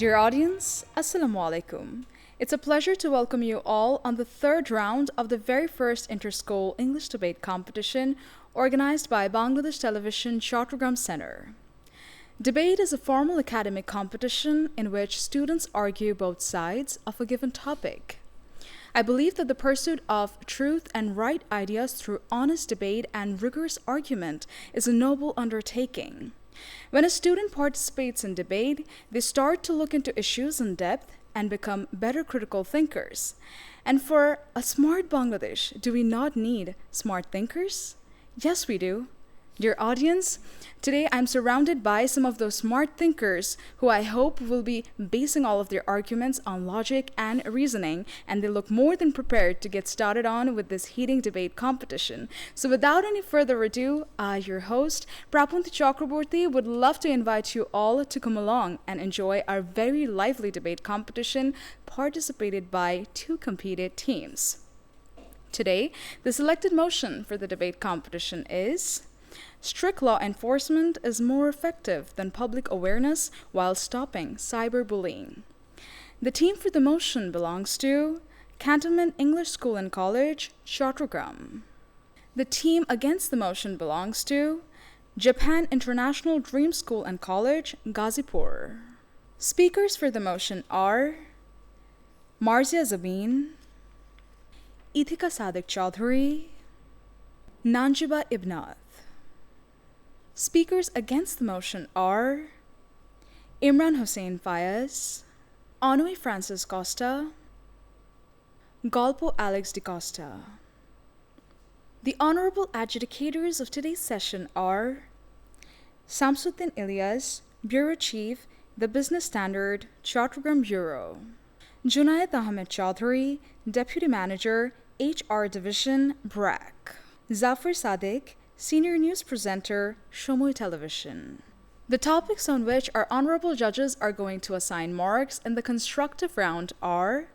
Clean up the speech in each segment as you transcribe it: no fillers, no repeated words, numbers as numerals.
Dear audience, Assalamu alaikum. It's a pleasure to welcome you all on the third round of the very first inter-school English debate competition organized by Bangladesh Television Chattogram Center. Debate is a formal academic competition in which students argue both sides of a given topic. I believe that the pursuit of truth and right ideas through honest debate and rigorous argument is a noble undertaking. When a student participates in debate, they start to look into issues in depth and become better critical thinkers. And for a smart Bangladesh, do we not need smart thinkers? Yes, we do. Dear audience, today I'm surrounded by some of those smart thinkers who I hope will be basing all of their arguments on logic and reasoning, and they look more than prepared to get started on with this heating debate competition. So without any further ado, your host, Prapanti Chakrabarti, would love to invite you all to come along and enjoy our very lively debate competition participated by two competed teams. Today, the selected motion for the debate competition is: strict law enforcement is more effective than public awareness while stopping cyberbullying. The team for the motion belongs to Cantonment English School and College, Chattogram. The team against the motion belongs to Japan International Dream School and College, Gazipur. Speakers for the motion are Marzia Zabin, Ithika Sadiq Chaudhary, Nanjiba Ibnath. Speakers against the motion are Imran Hussain Fayez, Anui Francis Costa, Galpo Alex de Costa. The honorable adjudicators of today's session are Samsuddin Ilyas, Bureau Chief, The Business Standard, Chattogram Bureau; Junaid Ahmed Chaudhary, Deputy Manager, HR Division, BRAC; Zafar Sadiq, Senior News Presenter, Shomoy Television. The topics on which our honorable judges are going to assign marks in the constructive round are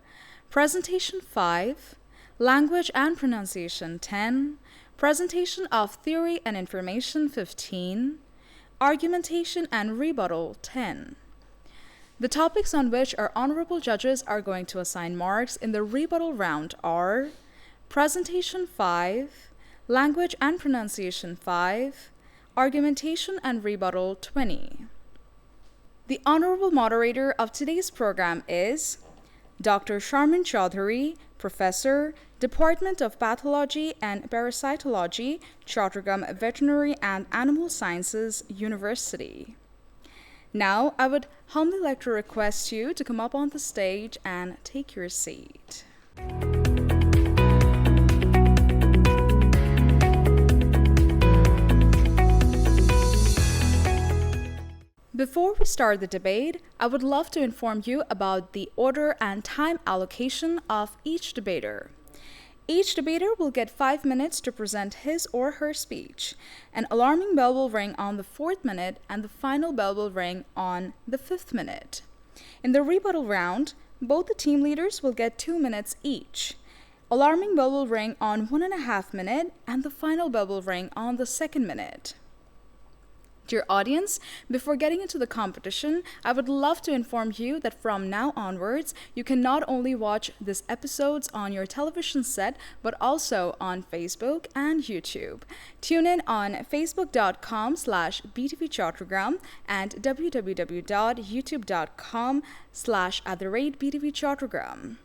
Presentation 5, Language and Pronunciation 10, Presentation of Theory and Information 15, Argumentation and Rebuttal 10. The topics on which our honorable judges are going to assign marks in the rebuttal round are Presentation 5, Language and Pronunciation 5, Argumentation and Rebuttal 20. The honorable moderator of today's program is Dr. Sharmin Chaudhary, Professor, Department of Pathology and Parasitology, Chattogram Veterinary and Animal Sciences University. Now, I would humbly like to request you to come up on the stage and take your seat. Before we start the debate, I would love to inform you about the order and time allocation of each debater. Each debater will get 5 minutes to present his or her speech. An alarming bell will ring on the 4th minute and the final bell will ring on the 5th minute. In the rebuttal round, both the team leaders will get 2 minutes each. Alarming bell will ring on 1.5 minutes and the final bell will ring on the 2nd minute. Dear audience, before getting into the competition, I would love to inform you that from now onwards, you can not only watch these episodes on your television set, but also on Facebook and YouTube. Tune in on facebook.com/btvchattogram and www.youtube.com/@btvchattogram.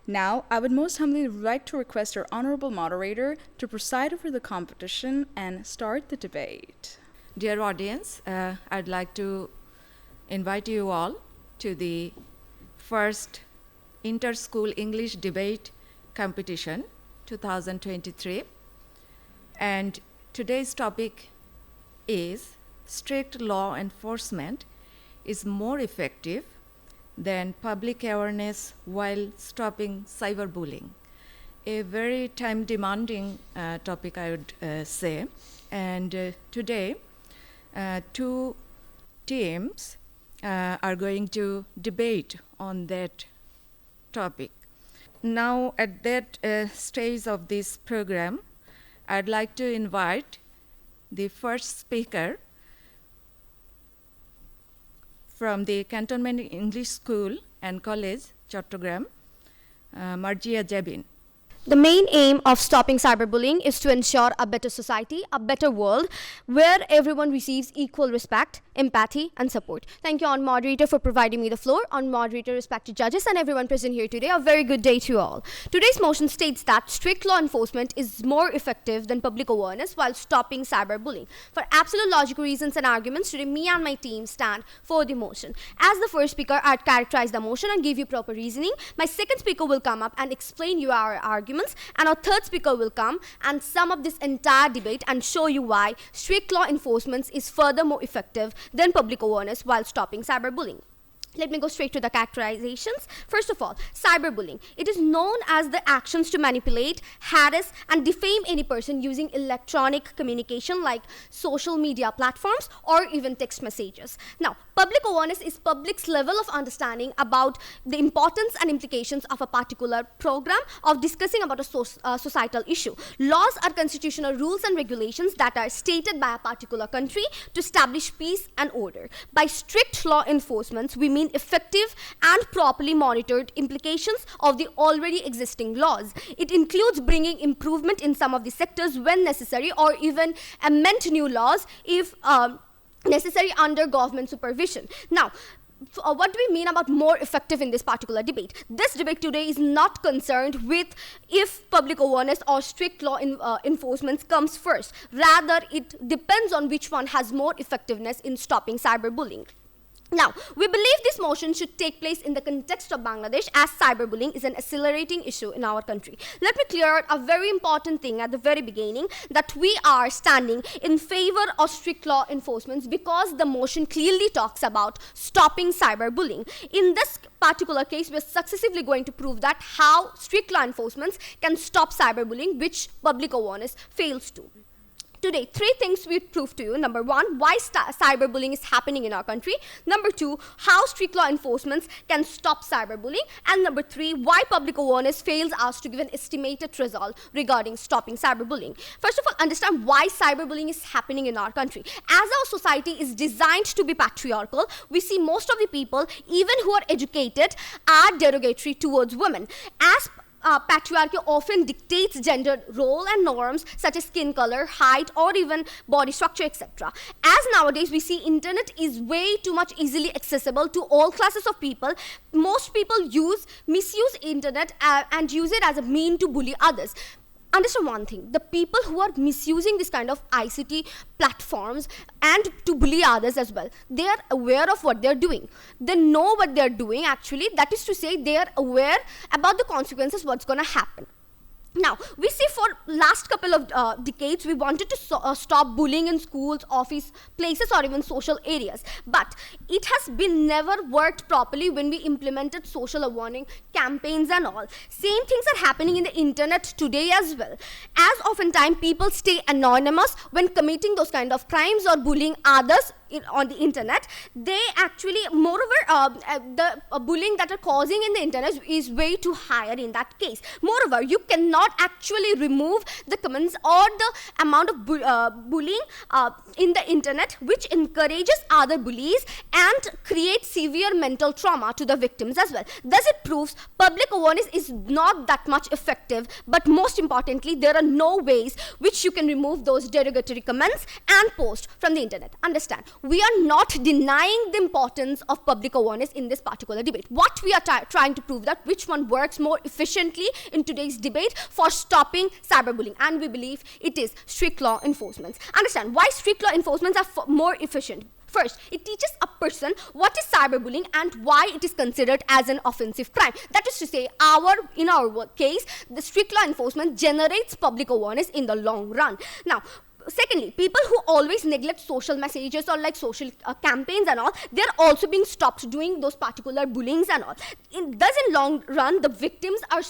Now, I would most humbly like to request our honorable moderator to preside over the competition and start the debate. Dear audience, I'd like to invite you all to the first Inter-School English Debate Competition 2023. And today's topic is strict law enforcement is more effective than public awareness while stopping cyberbullying. A very time-demanding topic, I would say. And today, two teams are going to debate on that topic. Now, at that stage of this program, I'd like to invite the first speaker from the Cantonment English School and College, Chattogram, Marjia Jabin. The main aim of stopping cyberbullying is to ensure a better society, a better world, where everyone receives equal respect, empathy, and support. Thank you, Honourable Moderator, for providing me the floor. Honourable Moderator, respected judges, and everyone present here today, a very good day to you all. Today's motion states that strict law enforcement is more effective than public awareness while stopping cyberbullying. For absolute logical reasons and arguments, today me and my team stand for the motion. As the first speaker, I'd characterize the motion and give you proper reasoning. My second speaker will come up and explain you our arguments, and our third speaker will come and sum up this entire debate and show you why strict law enforcement is furthermore effective than public awareness while stopping cyberbullying. Let me go straight to the characterizations. First of all, cyberbullying. It is known as the actions to manipulate, harass, and defame any person using electronic communication like social media platforms or even text messages. Now, public awareness is public's level of understanding about the importance and implications of a particular program of discussing about a societal issue. Laws are constitutional rules and regulations that are stated by a particular country to establish peace and order. By strict law enforcement, we mean effective and properly monitored implications of the already existing laws. It includes bringing improvement in some of the sectors when necessary, or even amend new laws if necessary under government supervision. Now, what do we mean about more effective in this particular debate? This debate today is not concerned with if public awareness or strict law enforcement comes first. Rather, it depends on which one has more effectiveness in stopping cyberbullying. Now, we believe this motion should take place in the context of Bangladesh, as cyberbullying is an accelerating issue in our country. Let me clear out a very important thing at the very beginning, that we are standing in favor of strict law enforcement because the motion clearly talks about stopping cyberbullying. In this particular case, we're successively going to prove that how strict law enforcement can stop cyberbullying, which public awareness fails to. Today, three things we prove to you. Number one, why cyberbullying is happening in our country. Number two, how strict law enforcement can stop cyberbullying. And number three, why public awareness fails us to give an estimated result regarding stopping cyberbullying. First of all, understand why cyberbullying is happening in our country. As our society is designed to be patriarchal, we see most of the people, even who are educated, are derogatory towards women. As patriarchy often dictates gender role and norms such as skin color, height, or even body structure, etc. As nowadays we see internet is way too much easily accessible to all classes of people, most people misuse internet and use it as a mean to bully others. Understand one thing, the people who are misusing this kind of ICT platforms and to bully others as well, they are aware of what they're doing. They know what they're doing actually, that is to say they are aware about the consequences, what's going to happen. Now, we see for last couple of decades, we wanted to stop bullying in schools, office places, or even social areas. But it has been never worked properly when we implemented social warning campaigns and all. Same things are happening in the internet today as well. As oftentimes people stay anonymous when committing those kind of crimes or bullying others on the internet, they actually, moreover, the bullying that are causing in the internet is way too higher in that case. Moreover, you cannot actually remove the comments or the amount of bullying in the internet, which encourages other bullies and creates severe mental trauma to the victims as well. Thus, it proves public awareness is not that much effective, but most importantly, there are no ways which you can remove those derogatory comments and posts from the internet. Understand? We are not denying the importance of public awareness in this particular debate. What we are trying to prove that which one works more efficiently in today's debate for stopping cyberbullying, and we believe it is strict law enforcement. Understand why strict law enforcement are more efficient. First, it teaches a person what is cyberbullying and why it is considered as an offensive crime. That is to say, in our case, the strict law enforcement generates public awareness in the long run. Now, secondly, people who always neglect social messages or like social campaigns and all, they're also being stopped doing those particular bullyings and all. Thus, in long run, the victims are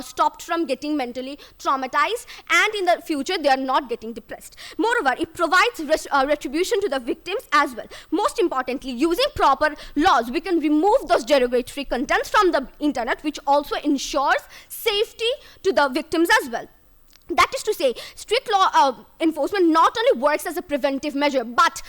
stopped from getting mentally traumatized, and in the future they are not getting depressed. Moreover, it provides retribution to the victims as well. Most importantly, using proper laws, we can remove those derogatory contents from the internet, which also ensures safety to the victims as well. That is to say, strict law enforcement not only works as a preventive measure, but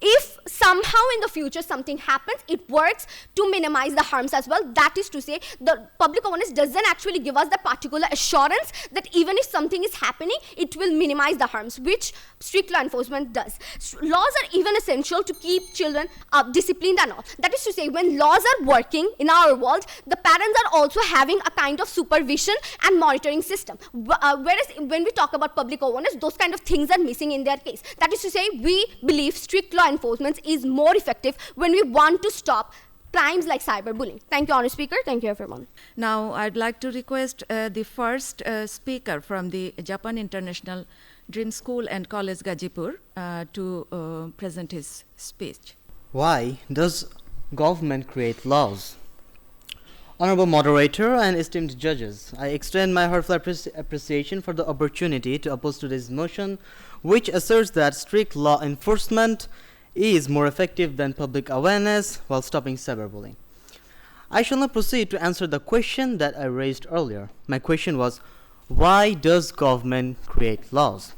if somehow in the future something happens, it works to minimize the harms as well. That is to say, the public awareness doesn't actually give us the particular assurance that even if something is happening, it will minimize the harms, which strict law enforcement does. Laws are even essential to keep children disciplined and all. That is to say, when laws are working in our world, the parents are also having a kind of supervision and monitoring system. Whereas when we talk about public awareness, those kind of things are missing in their case. That is to say, we believe strict law enforcement is more effective when we want to stop crimes like cyberbullying. Thank you, Honourable Speaker. Thank you, everyone. Now, I'd like to request the first speaker from the Japan International Dream School and College, Gazipur, to present his speech. Why does government create laws? Honorable moderator and esteemed judges, I extend my heartfelt appreciation for the opportunity to oppose today's motion, which asserts that strict law enforcement is more effective than public awareness while stopping cyberbullying. I shall now proceed to answer the question that I raised earlier. My question was, why does government create laws?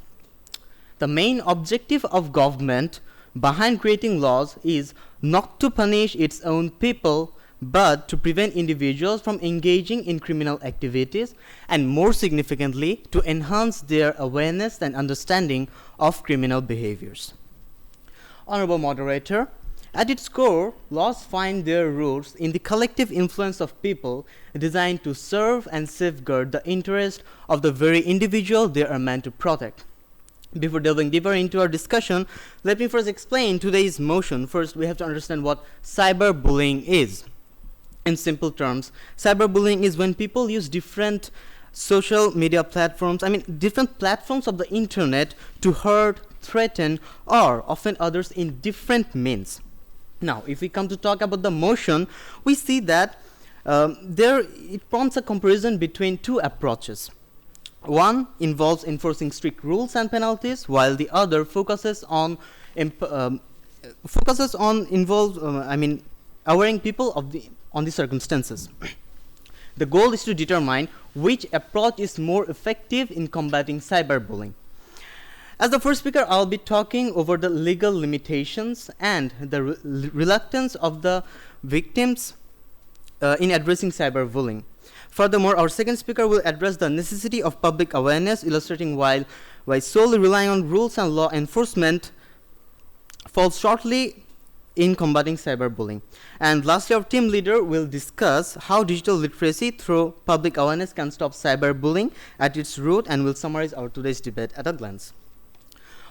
The main objective of government behind creating laws is not to punish its own people, but to prevent individuals from engaging in criminal activities, and more significantly, to enhance their awareness and understanding of criminal behaviors. Honorable moderator, at its core, laws find their roots in the collective influence of people designed to serve and safeguard the interest of the very individual they are meant to protect. Before delving deeper into our discussion, let me first explain today's motion. First, we have to understand what cyberbullying is. In simple terms, cyberbullying is when people use different social media platforms, different platforms of the internet to hurt, threaten, or offend others in different means. Now, if we come to talk about the motion, we see that it prompts a comparison between two approaches. One involves enforcing strict rules and penalties, while the other focuses on awareing people on the circumstances. The goal is to determine which approach is more effective in combating cyberbullying. As the first speaker, I'll be talking over the legal limitations and the reluctance of the victims in addressing cyberbullying. Furthermore, our second speaker will address the necessity of public awareness, illustrating why solely relying on rules and law enforcement falls shortly in combating cyberbullying. And lastly, our team leader will discuss how digital literacy through public awareness can stop cyberbullying at its root, and will summarize our today's debate at a glance.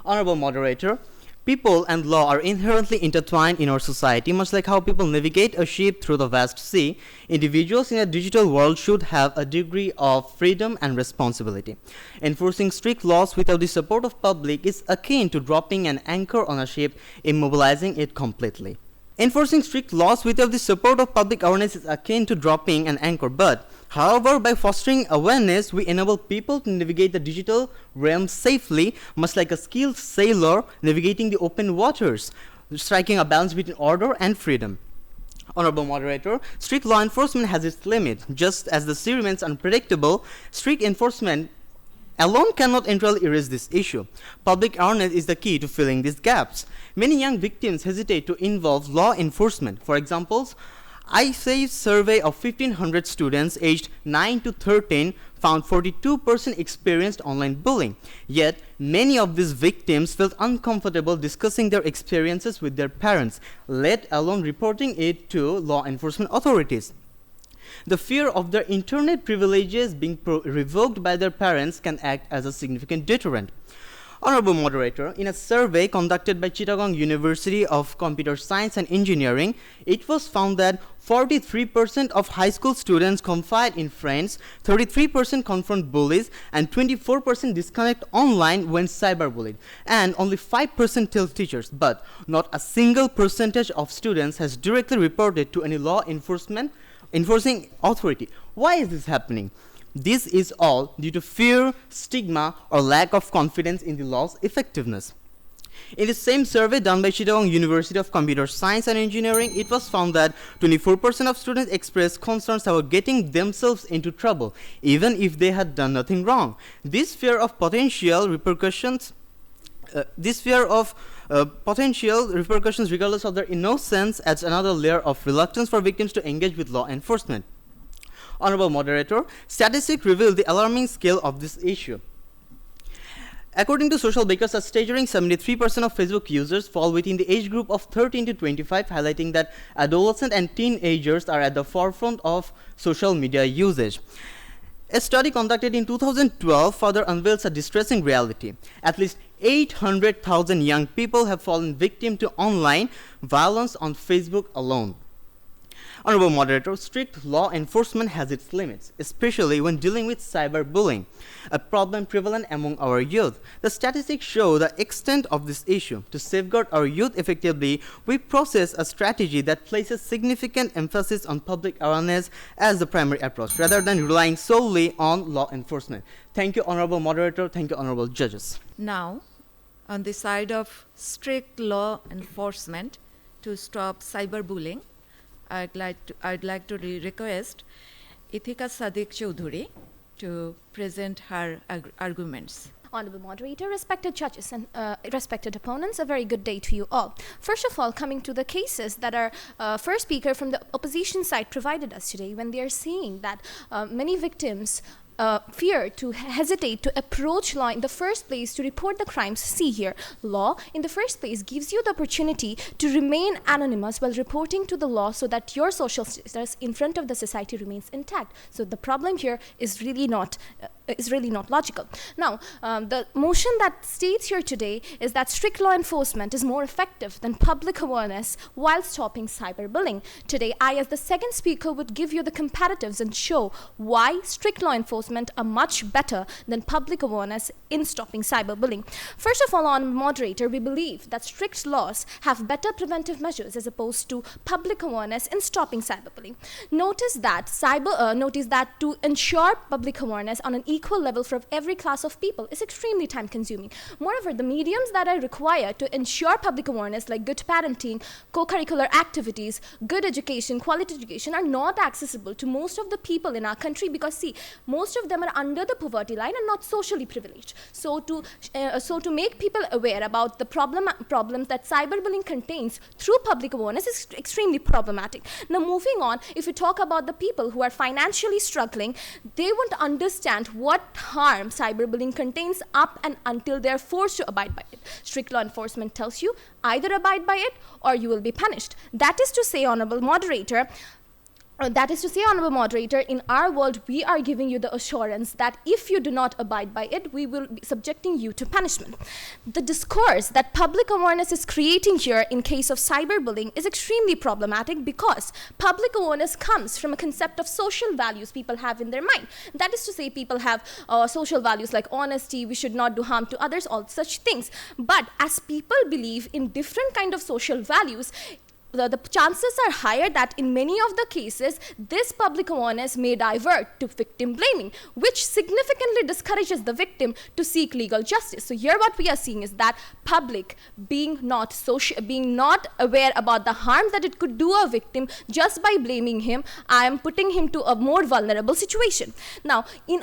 Honorable moderator, people and law are inherently intertwined in our society, much like how people navigate a ship through the vast sea. Individuals in a digital world should have a degree of freedom and responsibility. Enforcing strict laws without the support of public is akin to dropping an anchor on a ship, immobilizing it completely. Enforcing strict laws without the support of public awareness is akin to dropping an anchor, but however, by fostering awareness, we enable people to navigate the digital realm safely, much like a skilled sailor navigating the open waters, striking a balance between order and freedom. Honorable moderator, strict law enforcement has its limit. Just as the sea remains unpredictable, strict enforcement alone cannot entirely erase this issue. Public awareness is the key to filling these gaps. Many young victims hesitate to involve law enforcement. For example, ISAFE's survey of 1,500 students aged 9 to 13 found 42% experienced online bullying. Yet, many of these victims felt uncomfortable discussing their experiences with their parents, let alone reporting it to law enforcement authorities. The fear of their internet privileges being revoked by their parents can act as a significant deterrent. Honorable moderator, in a survey conducted by Chattogram University of Computer Science and Engineering, it was found that 43% of high school students confide in friends, 33% confront bullies, and 24% disconnect online when cyberbullied, and only 5% tell teachers. But not a single percentage of students has directly reported to any law enforcing authority. Why is this happening? This is all due to fear, stigma, or lack of confidence in the law's effectiveness. In the same survey done by Chattogram University of Computer Science and Engineering, it was found that 24% of students expressed concerns about getting themselves into trouble, even if they had done nothing wrong. This fear of potential repercussions This fear of potential repercussions regardless of their innocence adds another layer of reluctance for victims to engage with law enforcement. Honorable Moderator, statistics reveal the alarming scale of this issue. According to social bakers are staggering, 73% of Facebook users fall within the age group of 13 to 25, highlighting that adolescent and teenagers are at the forefront of social media usage. A study conducted in 2012 further unveils a distressing reality. At least 800,000 young people have fallen victim to online violence on Facebook alone. Honorable Moderator, strict law enforcement has its limits, especially when dealing with cyberbullying, a problem prevalent among our youth. The statistics show the extent of this issue. To safeguard our youth effectively, we process a strategy that places significant emphasis on public awareness as the primary approach, rather than relying solely on law enforcement. Thank you, Honorable Moderator. Thank you, Honorable Judges. Now, on the side of strict law enforcement to stop cyberbullying, I'd like to request Ithika Sadiq Chowdhury to present her arguments. Honorable Moderator, respected judges and respected opponents, a very good day to you all. First of all, coming to the cases that our first speaker from the opposition side provided us today, when they are seeing that many victims fear to hesitate to approach law in the first place to report the crimes. See here, law in the first place gives you the opportunity to remain anonymous while reporting to the law so that your social status in front of the society remains intact. So the problem here is really not logical. Now, the motion that states here today is that strict law enforcement is more effective than public awareness while stopping cyberbullying. Today, I, as the second speaker, would give you the comparatives and show why strict law enforcement are much better than public awareness in stopping cyberbullying. First of all, on Moderator, we believe that strict laws have better preventive measures as opposed to public awareness in stopping cyberbullying. Notice that to ensure public awareness on an equal level for every class of people is extremely time consuming. Moreover, the mediums that are required to ensure public awareness, like good parenting, co-curricular activities, good education, quality education, are not accessible to most of the people in our country because, see, most of them are under the poverty line and not socially privileged. So to make people aware about the problems that cyberbullying contains through public awareness is extremely problematic. Now, moving on, if we talk about the people who are financially struggling, they won't understand what harm cyberbullying contains up and until they're forced to abide by it. Strict law enforcement tells you either abide by it or you will be punished. That is to say, Honorable Moderator, in our world, we are giving you the assurance that if you do not abide by it, we will be subjecting you to punishment. The discourse that public awareness is creating here in case of cyberbullying is extremely problematic because public awareness comes from a concept of social values people have in their mind. That is to say, people have social values like honesty, we should not do harm to others, all such things. But as people believe in different kind of social values, the chances are higher that in many of the cases, this public awareness may divert to victim blaming, which significantly discourages the victim to seek legal justice. So here what we are seeing is that public being not aware about the harm that it could do a victim just by blaming him, I am putting him to a more vulnerable situation. Now, in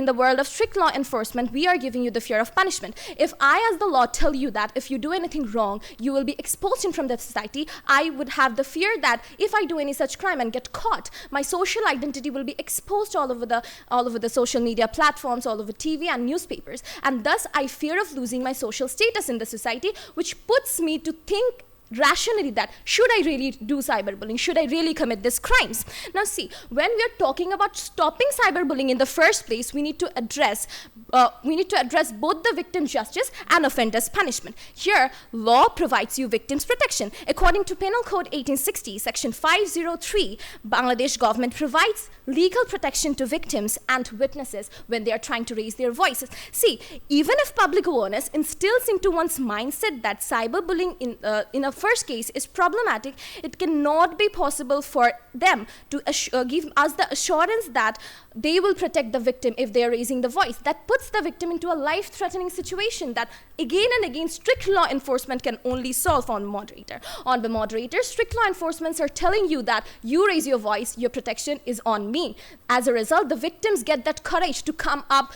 the world of strict law enforcement, we are giving you the fear of punishment. If I, as the law, tell you that if you do anything wrong, you will be exposed in front of the society, I would have the fear that if I do any such crime and get caught, my social identity will be exposed all over the social media platforms, all over TV and newspapers. And thus, I fear of losing my social status in the society, which puts me to think rationally that should I really do cyberbullying? Should I really commit these crimes? Now see, when we are talking about stopping cyberbullying in the first place, we need to address both the victim's justice and offender's punishment. Here, law provides you victims protection. According to Penal Code 1860, Section 503, Bangladesh government provides legal protection to victims and witnesses when they are trying to raise their voices. See, even if public awareness instills into one's mindset that cyberbullying in a first case is problematic, it cannot be possible for them to give us the assurance that they will protect the victim if they are raising the voice. That puts the victim into a life-threatening situation that again and again, strict law enforcement can only solve. On moderator. On the moderator, strict law enforcements are telling you that you raise your voice, your protection is on me. As a result, the victims get that courage to come up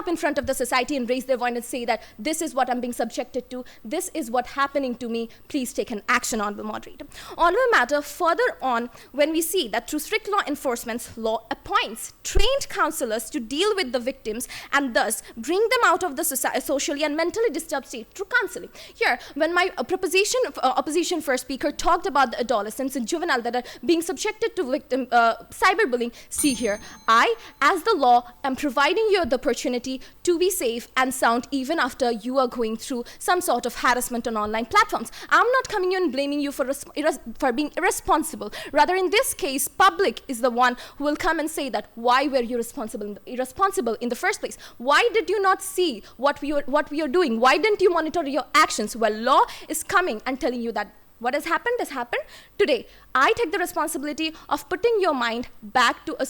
in front of the society and raise their voice and say that this is what I'm being subjected to, this is what's happening to me, please take an action. On the moderator. On the matter, further on, when we see that through strict law enforcement, law appoints trained counselors to deal with the victims and thus bring them out of the socially and mentally disturbed state through counseling. Here, when my opposition first speaker talked about the adolescents and juvenile that are being subjected to cyberbullying, see here, I, as the law, am providing you the opportunity to be safe and sound even after you are going through some sort of harassment on online platforms. I'm not coming in and blaming you for being irresponsible. Rather, in this case, public is the one who will come and say that why were you irresponsible in the first place? Why did you not see what we are doing? Why didn't you monitor your actions? Well, law is coming and telling you that what has happened has happened. Today, I take the responsibility of putting your mind back to a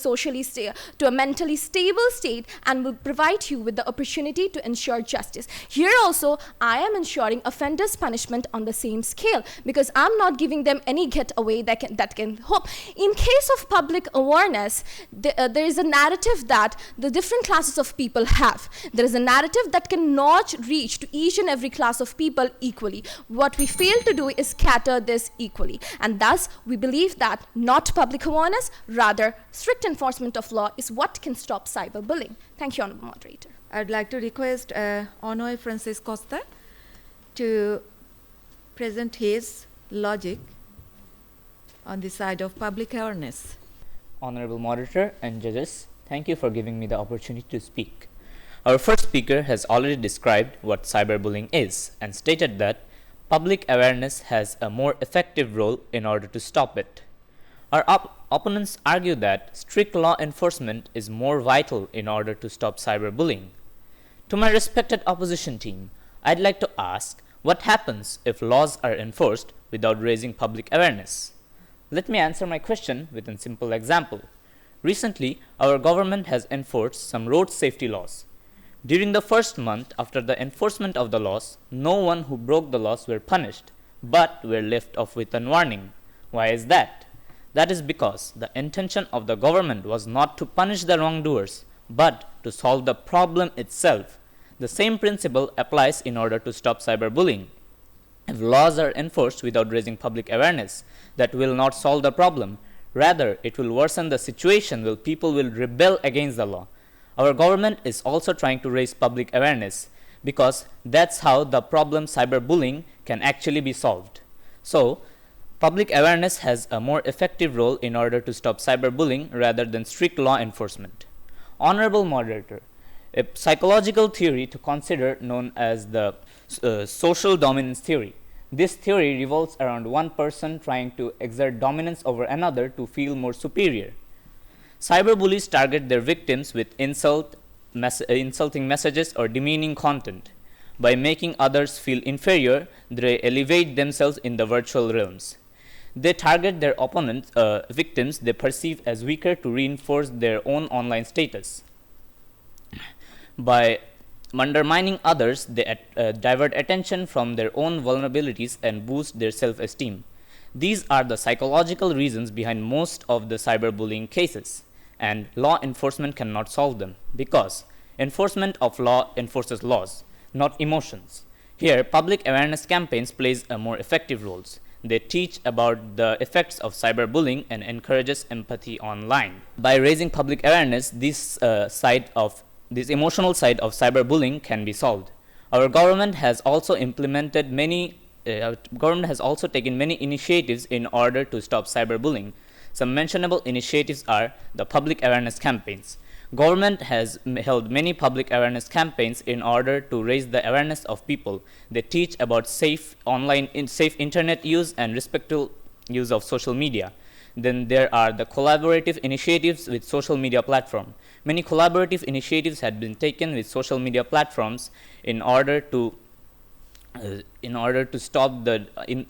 mentally stable state and will provide you with the opportunity to ensure justice. Here also, I am ensuring offenders' punishment on the same scale because I'm not giving them any getaway that can hope. In case of public awareness, there is a narrative that the different classes of people have. There is a narrative that cannot reach to each and every class of people equally. What we fail to do is scatter this equally, and thus we believe that not public awareness, rather strict enforcement of law is what can stop cyberbullying. Thank you, Honorable Moderator. I'd like to request Honoy Francis Costa to present his logic on the side of public awareness. Honorable Moderator and judges, thank you for giving me the opportunity to speak. Our first speaker has already described what cyberbullying is and stated that public awareness has a more effective role in order to stop it. Our opponents argue that strict law enforcement is more vital in order to stop cyberbullying. To my respected opposition team, I'd like to ask what happens if laws are enforced without raising public awareness? Let me answer my question with a simple example. Recently, our government has enforced some road safety laws. During the first month after the enforcement of the laws, no one who broke the laws were punished, but were left off with a warning. Why is that? That is because the intention of the government was not to punish the wrongdoers, but to solve the problem itself. The same principle applies in order to stop cyberbullying. If laws are enforced without raising public awareness, that will not solve the problem. Rather, it will worsen the situation where people will rebel against the law. Our government is also trying to raise public awareness because that's how the problem cyberbullying can actually be solved. So, public awareness has a more effective role in order to stop cyberbullying rather than strict law enforcement. Honorable Moderator, a psychological theory to consider known as the social dominance theory. This theory revolves around one person trying to exert dominance over another to feel more superior. Cyberbullies target their victims with insulting messages or demeaning content. By making others feel inferior, they elevate themselves in the virtual realms. They target their victims they perceive as weaker to reinforce their own online status. By undermining others, they divert attention from their own vulnerabilities and boost their self-esteem. These are the psychological reasons behind most of the cyberbullying cases, and law enforcement cannot solve them because enforcement of law enforces laws, not emotions. Here, public awareness campaigns plays a more effective role. They teach about the effects of cyberbullying and encourages empathy online. By raising public awareness, this emotional side of cyberbullying can be solved. Our government has also taken many initiatives in order to stop cyberbullying. Some mentionable initiatives are the public awareness campaigns. Government has held many public awareness campaigns in order to raise the awareness of people. They teach about safe internet use and respectful use of social media. Then there are the collaborative initiatives with social media platform. Many collaborative initiatives had been taken with social media platforms in order to stop the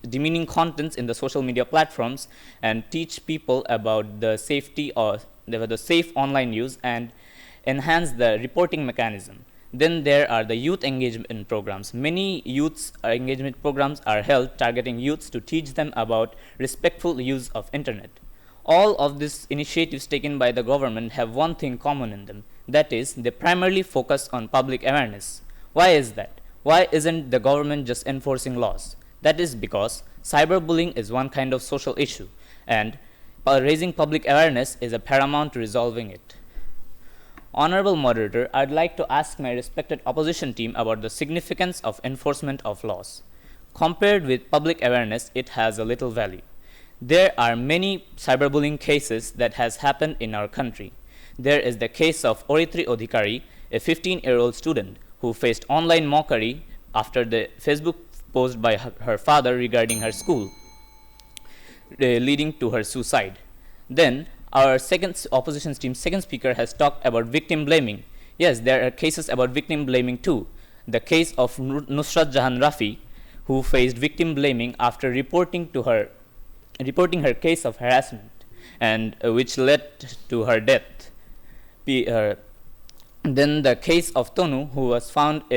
demeaning contents in the social media platforms and teach people about the safety or the safe online use and enhance the reporting mechanism. Then there are the youth engagement programs. Many youth engagement programs are held targeting youths to teach them about respectful use of internet. All of these initiatives taken by the government have one thing common in them. That is, they primarily focus on public awareness. Why is that? Why isn't the government just enforcing laws? That is because cyberbullying is one kind of social issue, and raising public awareness is a paramount to resolving it. Honorable Moderator, I'd like to ask my respected opposition team about the significance of enforcement of laws. Compared with public awareness, it has a little value. There are many cyberbullying cases that has happened in our country. There is the case of Oritri Odhikari, a 15-year-old student who faced online mockery after the Facebook post by her father regarding her school, leading to her suicide. Then our opposition team's second speaker has talked about victim blaming. Yes, there are cases about victim blaming too. The case of Nusrat Jahan Rafi, who faced victim blaming after reporting her case of harassment, and which led to her death. Then the case of Tonu, who was found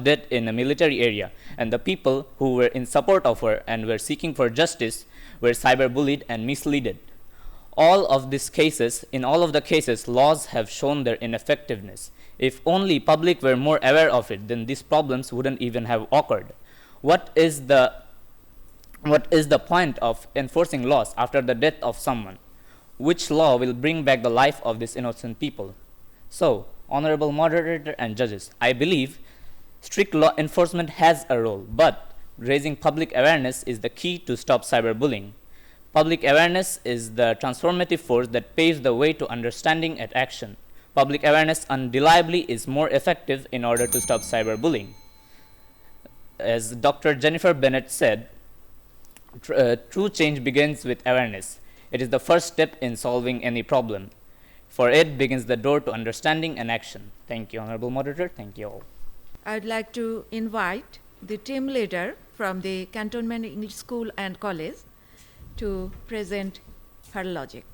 dead in a military area, and the people who were in support of her and were seeking for justice were cyberbullied and misled. In all of the cases, laws have shown their ineffectiveness. If only public were more aware of it, then these problems wouldn't even have occurred. What is the point of enforcing laws after the death of someone? Which law will bring back the life of these innocent people? So, Honorable Moderator and judges, I believe strict law enforcement has a role, but raising public awareness is the key to stop cyberbullying. Public awareness is the transformative force that paves the way to understanding and action. Public awareness undeniably is more effective in order to stop cyberbullying. As Dr. Jennifer Bennett said, true change begins with awareness. It is the first step in solving any problem. For it begins the door to understanding and action. Thank you, Honorable Moderator. Thank you all. I'd like to invite the team leader from the Cantonment English School and College to present her logic.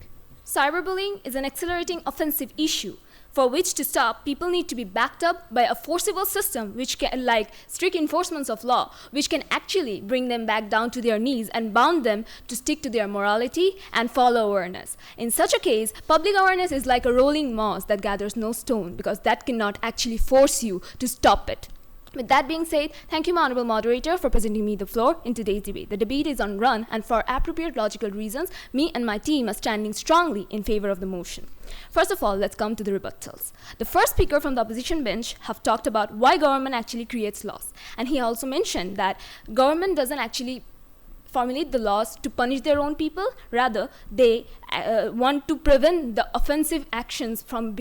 Cyberbullying is an accelerating offensive issue for which to stop, people need to be backed up by a forcible system which can, like strict enforcements of law, which can actually bring them back down to their knees and bound them to stick to their morality and follow awareness. In such a case, public awareness is like a rolling moss that gathers no stone, because that cannot actually force you to stop it. With that being said, thank you, my honorable moderator, for presenting me the floor in today's debate. The debate is on run, and for appropriate logical reasons, me and my team are standing strongly in favor of the motion. First of all, let's come to the rebuttals. The first speaker from the opposition bench have talked about why government actually creates laws. And he also mentioned that government doesn't actually formulate the laws to punish their own people. Rather, they want to prevent the offensive actions from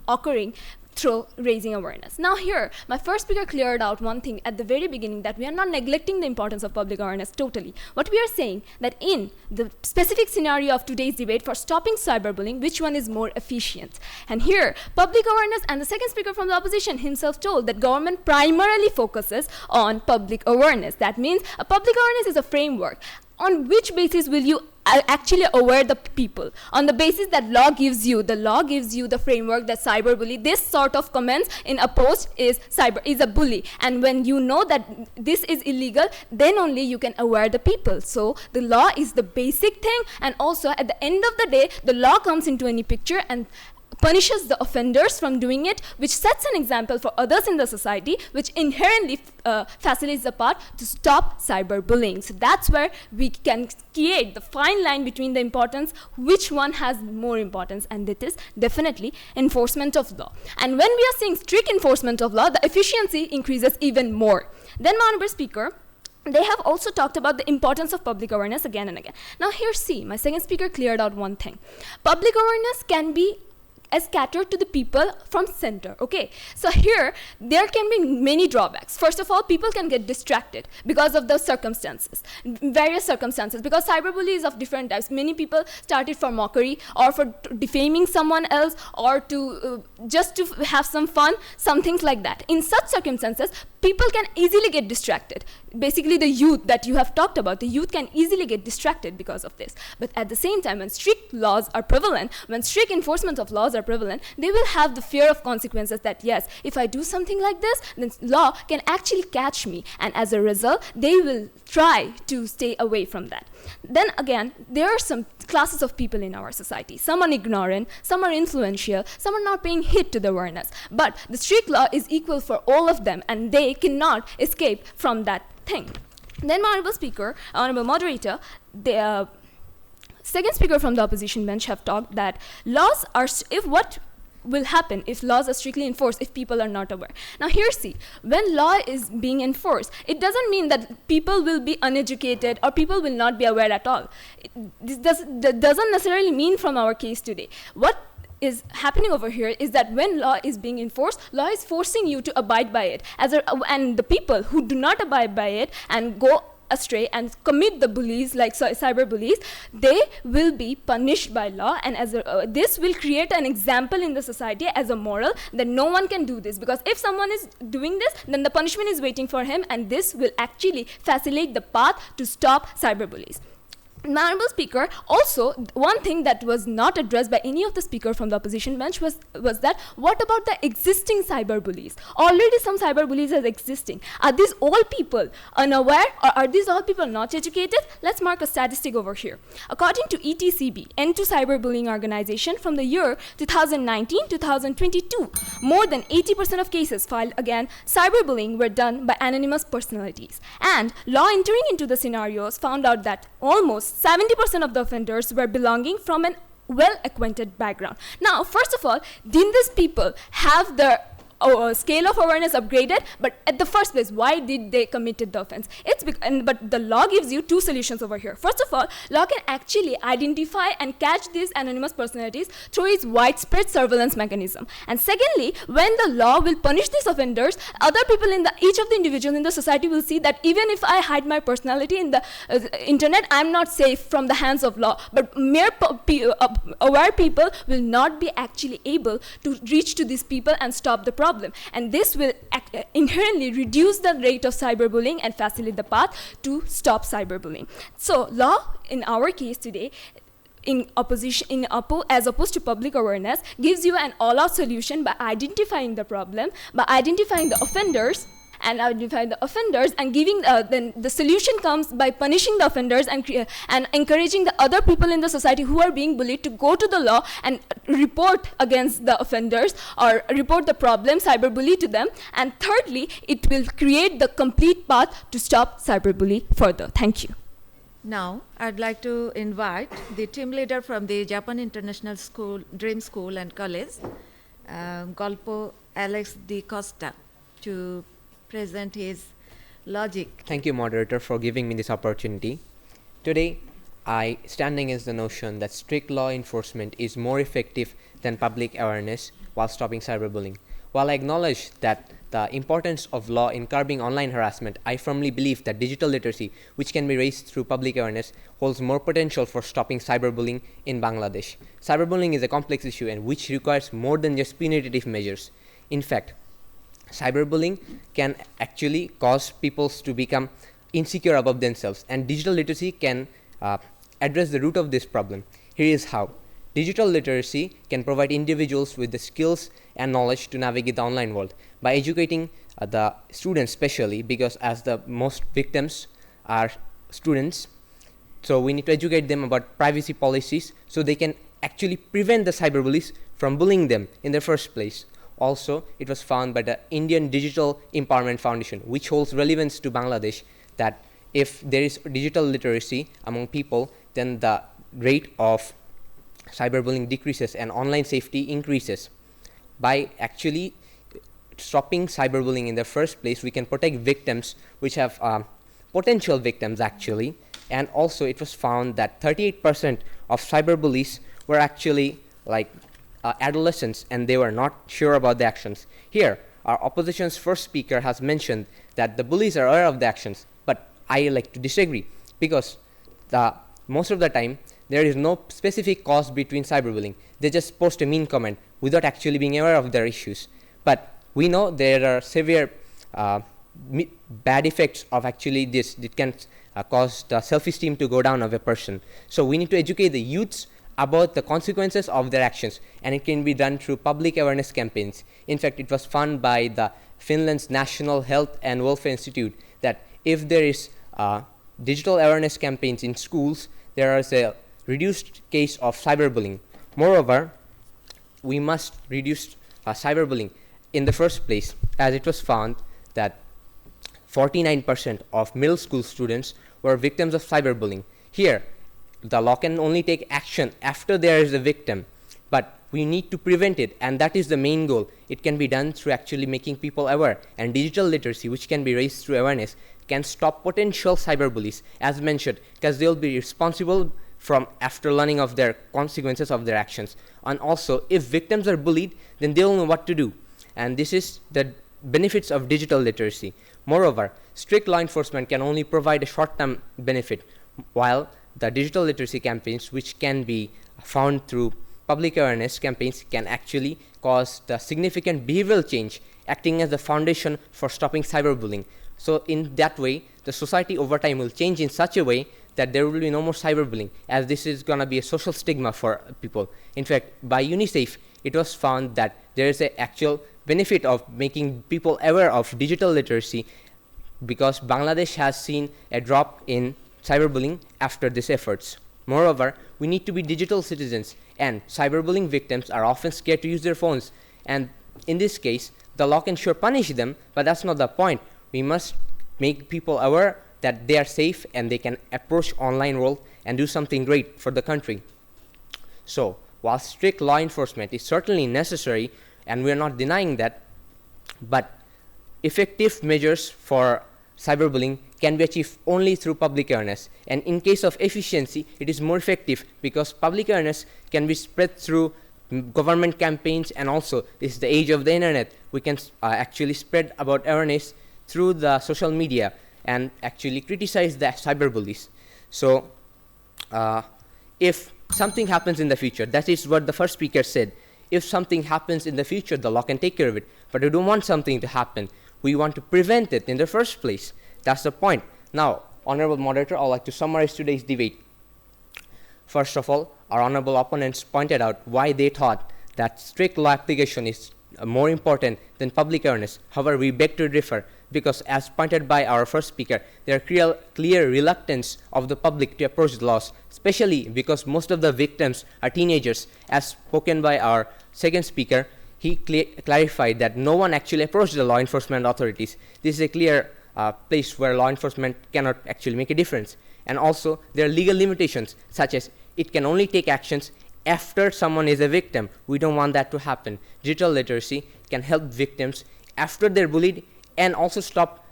occurring through raising awareness. Now here, my first speaker cleared out one thing at the very beginning, that we are not neglecting the importance of public awareness totally. What we are saying, that in the specific scenario of today's debate for stopping cyberbullying, which one is more efficient? And here, public awareness, and the second speaker from the opposition himself told that government primarily focuses on public awareness. That means a public awareness is a framework. On which basis will you actually aware the people? On the basis that the law gives you the framework that cyberbully, this sort of comments in a post is a bully. And when you know that this is illegal, then only you can aware the people. So the law is the basic thing, and also at the end of the day, the law comes into any picture and punishes the offenders from doing it, which sets an example for others in the society, which inherently facilitates the path to stop cyberbullying. So that's where we can create the fine line between the importance, which one has more importance, and that is definitely enforcement of law. And when we are seeing strict enforcement of law, the efficiency increases even more. Then, my honorable speaker, they have also talked about the importance of public awareness again and again. Now here, see, my second speaker cleared out one thing. Public awareness can be as catered to the people from center, okay? So here, there can be many drawbacks. First of all, people can get distracted because of the circumstances, various circumstances, because cyberbullying is of different types. Many people started for mockery, or for defaming someone else, or to just to have some fun, some things like that. In such circumstances, people can easily get distracted. Basically, the youth that you have talked about, the youth can easily get distracted because of this. But at the same time, when strict laws are prevalent, when strict enforcement of laws are prevalent, they will have the fear of consequences that, yes, if I do something like this, then law can actually catch me. And as a result, they will try to stay away from that. Then again, there are some classes of people in our society. Some are ignorant, some are influential, some are not paying heed to the awareness. But the strict law is equal for all of them, and they cannot escape from that thing. Then my honorable speaker, honorable moderator, the second speaker from the opposition bench have talked that laws are, if what will happen if laws are strictly enforced if people are not aware. Now here see, when law is being enforced, it doesn't mean that people will be uneducated or people will not be aware at all. That doesn't necessarily mean from our case today. What is happening over here is that when law is being enforced, law is forcing you to abide by it. And the people who do not abide by it and go astray and commit the bullies like cyber bullies, they will be punished by law, and this will create an example in the society as a moral that no one can do this, because if someone is doing this, then the punishment is waiting for him, and this will actually facilitate the path to stop cyber bullies. My honorable speaker, also one thing that was not addressed by any of the speaker from the opposition bench was that what about the existing cyber bullies? Already some cyber bullies are existing. Are these all people unaware, or are these all people not educated? Let's mark a statistic over here. According to ETCB, End to Cyberbullying Organization, from the year 2019-2022, more than 80% of cases filed against cyberbullying were done by anonymous personalities. And law entering into the scenarios found out that almost 70% of the offenders were belonging from an well-acquainted background. Now, first of all, didn't these people have the scale of awareness upgraded? But at the first place, why did they committed the offense? But the law gives you two solutions over here. First of all, law can actually identify and catch these anonymous personalities through its widespread surveillance mechanism. And secondly, when the law will punish these offenders, other people in each of the individuals in the society will see that even if I hide my personality in the internet, I'm not safe from the hands of law. But mere aware people will not be actually able to reach to these people and stop the problem. And this will inherently reduce the rate of cyberbullying and facilitate the path to stop cyberbullying. So law, in our case today, as opposed to public awareness, gives you an all-out solution by identifying the problem, by identifying the offenders, and giving then the solution comes by punishing the offenders and encouraging the other people in the society who are being bullied to go to the law and report against the offenders or report the problem, cyberbully, to them. And thirdly, it will create the complete path to stop cyberbully further. Thank you. Now, I'd like to invite the team leader from the Japan International School, Dream School and College, Golpo Alex D. Costa, to present his logic. Thank you, moderator, for giving me this opportunity. Today, I stand against the notion that strict law enforcement is more effective than public awareness while stopping cyberbullying. While I acknowledge that the importance of law in curbing online harassment, I firmly believe that digital literacy, which can be raised through public awareness, holds more potential for stopping cyberbullying in Bangladesh. Cyberbullying is a complex issue and which requires more than just punitive measures. In fact, cyberbullying can actually cause people to become insecure about themselves, and digital literacy can address the root of this problem. Here is how. Digital literacy can provide individuals with the skills and knowledge to navigate the online world by educating the students, especially because as the most victims are students, so we need to educate them about privacy policies so they can actually prevent the cyberbullies from bullying them in the first place. Also, it was found by the Indian Digital Empowerment Foundation, which holds relevance to Bangladesh, that if there is digital literacy among people, then the rate of cyberbullying decreases and online safety increases. By actually stopping cyberbullying in the first place, we can protect victims which have potential victims actually. And also it was found that 38% of cyberbullies were actually adolescents, and they were not sure about the actions. Here, our opposition's first speaker has mentioned that the bullies are aware of the actions, but I like to disagree, because most of the time there is no specific cause between cyberbullying. They just post a mean comment without actually being aware of their issues. But we know there are severe bad effects of actually this. It can cause the self-esteem to go down of a person. So we need to educate the youths about the consequences of their actions, and it can be done through public awareness campaigns. In fact, it was found by the Finland's National Health and Welfare Institute that if there is digital awareness campaigns in schools, there is a reduced case of cyberbullying. Moreover, we must reduce cyberbullying in the first place, as it was found that 49% of middle school students were victims of cyberbullying. Here, the law can only take action after there is a victim, but we need to prevent it, and that is the main goal. It can be done through actually making people aware, and digital literacy, which can be raised through awareness, can stop potential cyberbullies, as mentioned, because they'll be responsible from after learning of their consequences of their actions. And also, if victims are bullied, then they'll know what to do. And this is the benefits of digital literacy. Moreover, strict law enforcement can only provide a short-term benefit, while the digital literacy campaigns, which can be found through public awareness campaigns, can actually cause the significant behavioral change, acting as the foundation for stopping cyberbullying. So in that way, the society over time will change in such a way that there will be no more cyberbullying, as this is going to be a social stigma for people. In fact, by UNICEF, it was found that there is an actual benefit of making people aware of digital literacy, because Bangladesh has seen a drop in cyberbullying after these efforts. Moreover, we need to be digital citizens, and cyberbullying victims are often scared to use their phones. And in this case, the law can sure punish them, but that's not the point. We must make people aware that they are safe and they can approach online world and do something great for the country. So, while strict law enforcement is certainly necessary, and we are not denying that, but effective measures for cyberbullying can be achieved only through public awareness. And in case of efficiency, it is more effective because public awareness can be spread through government campaigns, and also this is the age of the internet. We can actually spread about awareness through the social media and actually criticize the cyberbullies. So if something happens in the future, that is what the first speaker said, if something happens in the future, the law can take care of it. But we don't want something to happen. We want to prevent it in the first place. That's the point. Now, Honorable Moderator, I'd like to summarize today's debate. First of all, our honorable opponents pointed out why they thought that strict law application is more important than public awareness. However, we beg to differ, because as pointed by our first speaker, there are clear reluctance of the public to approach the laws, especially because most of the victims are teenagers. As spoken by our second speaker, he clarified that no one actually approached the law enforcement authorities. This is a clear place where law enforcement cannot actually make a difference. And also, there are legal limitations, such as it can only take actions after someone is a victim. We don't want that to happen. Digital literacy can help victims after they're bullied, and also stop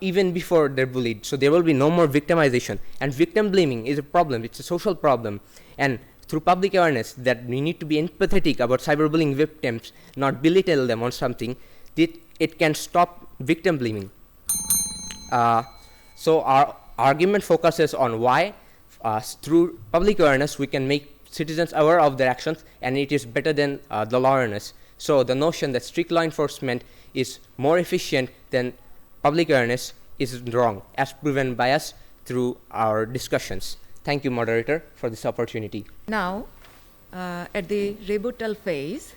even before they're bullied. So there will be no more victimization. And victim blaming is a problem. It's a social problem. And through public awareness that we need to be empathetic about cyberbullying victims, not belittle them on something, it can stop victim blaming. So our argument focuses on why through public awareness we can make citizens aware of their actions, and it is better than the law awareness. So the notion that strict law enforcement is more efficient than public awareness is wrong, as proven by us through our discussions. Thank you, Moderator, for this opportunity. Now, at the rebuttal phase,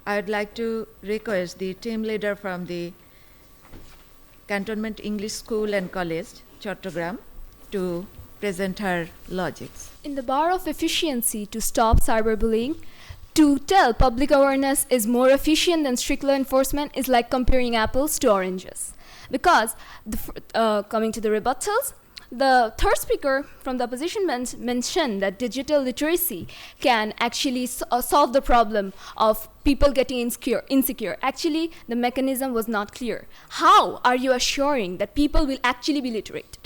I would like to request the team leader from the Cantonment English School and College, Chattogram, to present her logics. In the bar of efficiency to stop cyberbullying, to tell public awareness is more efficient than strict law enforcement is like comparing apples to oranges. Because, coming to the rebuttals, the third speaker from the opposition mentioned that digital literacy can actually solve the problem of people getting insecure. Actually, the mechanism was not clear. How are you assuring that people will actually be literate?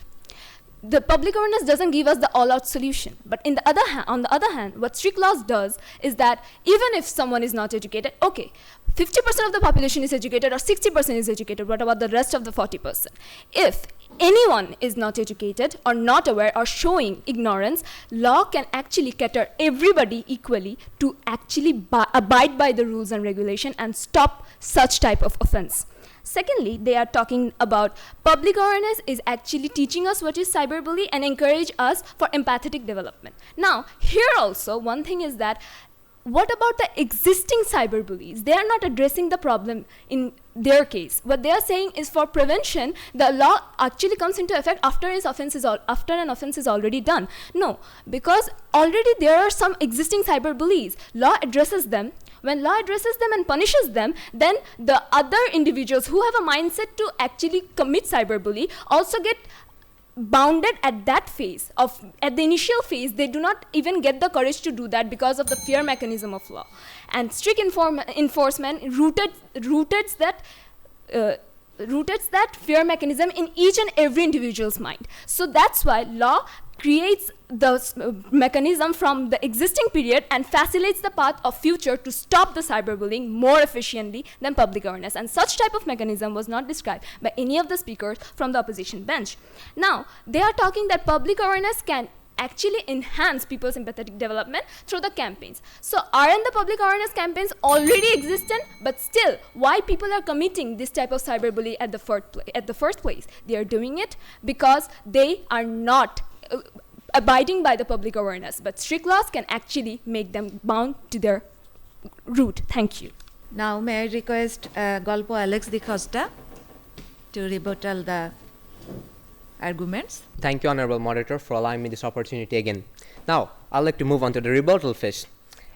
The public awareness doesn't give us the all-out solution. But on the other hand, what strict laws does is that even if someone is not educated, okay, 50% of the population is educated or 60% is educated, what about the rest of the 40%? If anyone is not educated or not aware or showing ignorance, law can actually cater everybody equally to actually abide by the rules and regulation and stop such type of offense. Secondly, they are talking about public awareness is actually teaching us what is cyberbully and encourage us for empathetic development. Now, here also, one thing is that what about the existing cyberbullies? They are not addressing the problem in their case. What they are saying is for prevention, the law actually comes into effect after an offense is already done. No, because already there are some existing cyberbullies. Law addresses them. When law addresses them and punishes them, then the other individuals who have a mindset to actually commit cyberbully also get bounded at that phase at the initial phase. They do not even get the courage to do that because of the fear mechanism of law, and strict enforcement rooted that fear mechanism in each and every individual's mind. So that's why law creates the mechanism from the existing period and facilitates the path of future to stop the cyberbullying more efficiently than public awareness. And such type of mechanism was not described by any of the speakers from the opposition bench. Now, they are talking that public awareness can actually enhance people's empathetic development through the campaigns. So aren't the public awareness campaigns already existent? But still, why people are committing this type of cyberbullying at the first place? They are doing it because they are not abiding by the public awareness, but strict laws can actually make them bound to their root. Thank you. Now, may I request Golpo Alex Di Costa to rebuttal the arguments? Thank you, Honorable Moderator, for allowing me this opportunity again. Now, I'd like to move on to the rebuttal phase.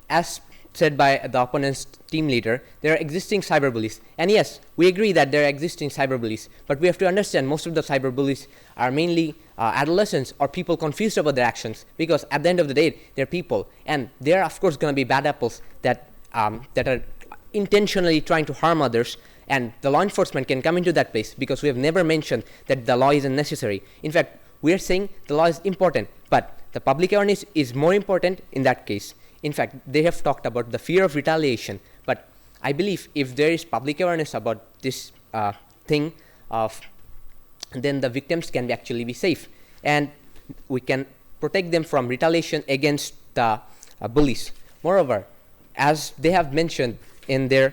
As said by the opponent's team leader, there are existing cyberbullies. And yes, we agree that there are existing cyberbullies, but we have to understand most of the cyberbullies are mainly adolescents or people confused about their actions, because at the end of the day, they're people. And there are, of course, going to be bad apples that are intentionally trying to harm others, and the law enforcement can come into that place, because we have never mentioned that the law isn't necessary. In fact, we are saying the law is important, but the public awareness is more important in that case. In fact, they have talked about the fear of retaliation, but I believe if there is public awareness about this thing, then the victims can actually be safe, and we can protect them from retaliation against the bullies. Moreover, as they have mentioned in their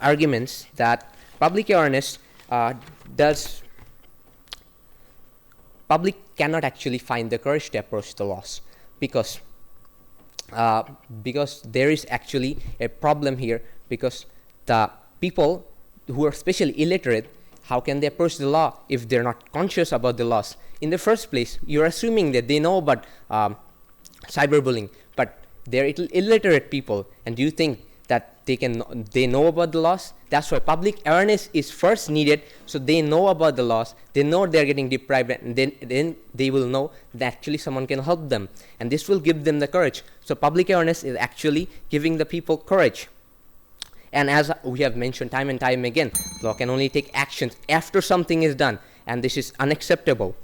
arguments, that public awareness public cannot actually find the courage to approach the laws, because there is actually a problem here, because the people who are especially illiterate, how can they approach the law if they're not conscious about the laws? In the first place, you're assuming that they know about cyberbullying, but they're illiterate people, and do you think that they know about the laws? That's why public awareness is first needed, so they know about the laws, they know they're getting deprived, and then they will know that actually someone can help them, and this will give them the courage. So public awareness is actually giving the people courage. And as we have mentioned time and time again, law can only take actions after something is done, and this is unacceptable.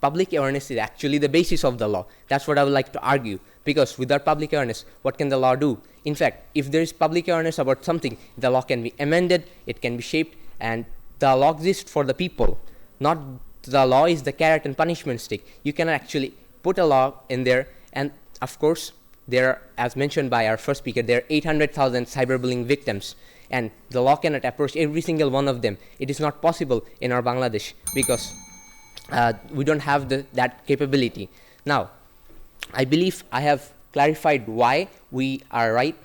Public awareness is actually the basis of the law. That's what I would like to argue, because without public awareness, what can the law do? In fact, if there is public awareness about something, the law can be amended, it can be shaped, and the law exists for the people. Not the law is the carrot and punishment stick. You cannot actually put a law in there, and of course, there are, as mentioned by our first speaker, there are 800,000 cyberbullying victims, and the law cannot approach every single one of them. It is not possible in our Bangladesh, because we don't have that capability. Now, I believe I have clarified why we are right,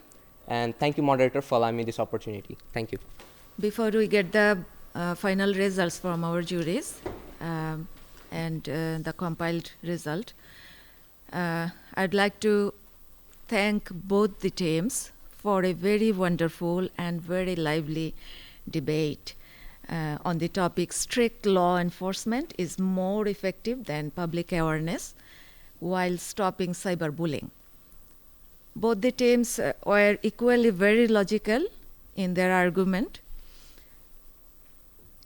and thank you, moderator, for allowing me this opportunity. Thank you. Before we get the final results from our juries and the compiled result, I'd like to thank both the teams for a very wonderful and very lively debate on the topic strict law enforcement is more effective than public awareness while stopping cyberbullying. Both the teams were equally very logical in their argument.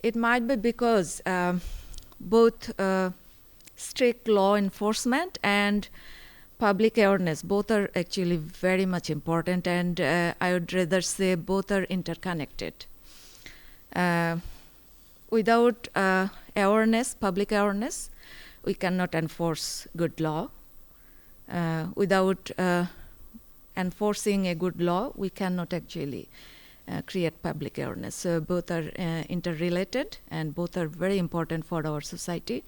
It might be because both strict law enforcement and public awareness, both are actually very much important, and I would rather say both are interconnected. Without awareness, public awareness, we cannot enforce good law. Without enforcing a good law, we cannot actually create public awareness. So both are interrelated and both are very important for our society.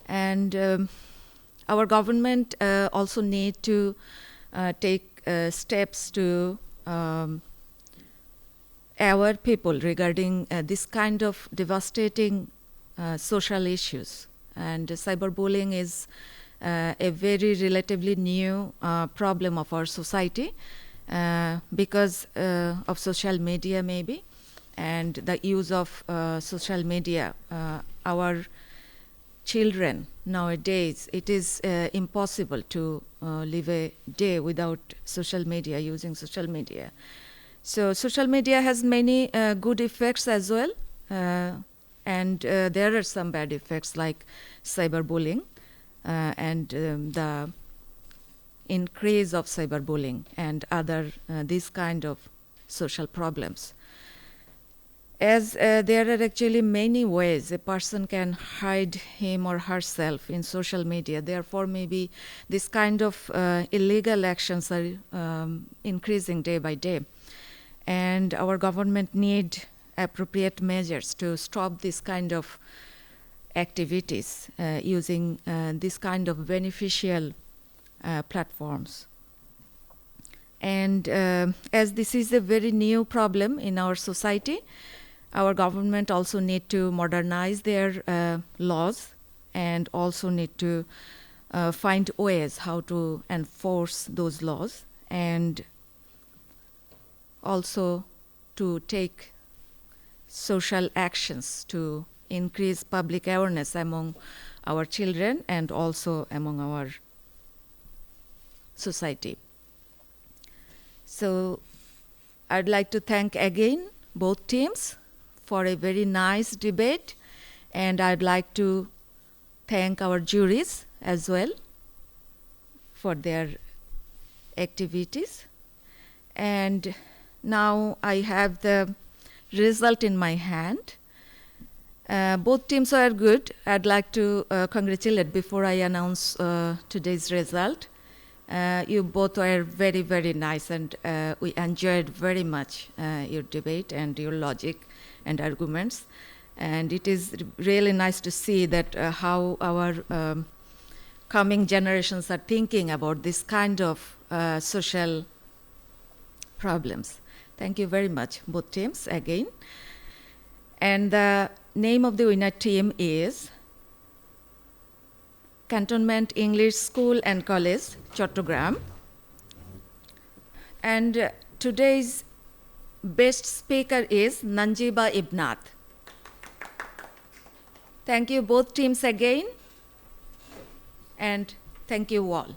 And our government also need to take steps to aware people regarding this kind of devastating social issues. And cyberbullying is a very relatively new problem of our society because of social media maybe, and the use of social media. Our children nowadays, it is impossible to live a day without social media, using social media. So social media has many good effects as well, and there are some bad effects like cyberbullying and the increase of cyberbullying and other these kind of social problems. As there are actually many ways a person can hide him or herself in social media, therefore maybe this kind of illegal actions are increasing day by day. And our government need appropriate measures to stop this kind of activities using this kind of beneficial platforms. And as this is a very new problem in our society, our government also need to modernize their laws and also need to find ways how to enforce those laws, and also to take social actions to increase public awareness among our children and also among our society. So I'd like to thank again both teams for a very nice debate, and I'd like to thank our juries as well for their activities. And now I have the result in my hand. Both teams are good. I'd like to congratulate before I announce today's result. You both were very, very nice, and we enjoyed very much your debate and your logic and arguments. And it is really nice to see that how our coming generations are thinking about this kind of social problems. Thank you very much, both teams, again. And the name of the winner team is Cantonment English School and College, Chattogram. And today's best speaker is Nanjiba Ibnath. Thank you both teams again, and thank you all.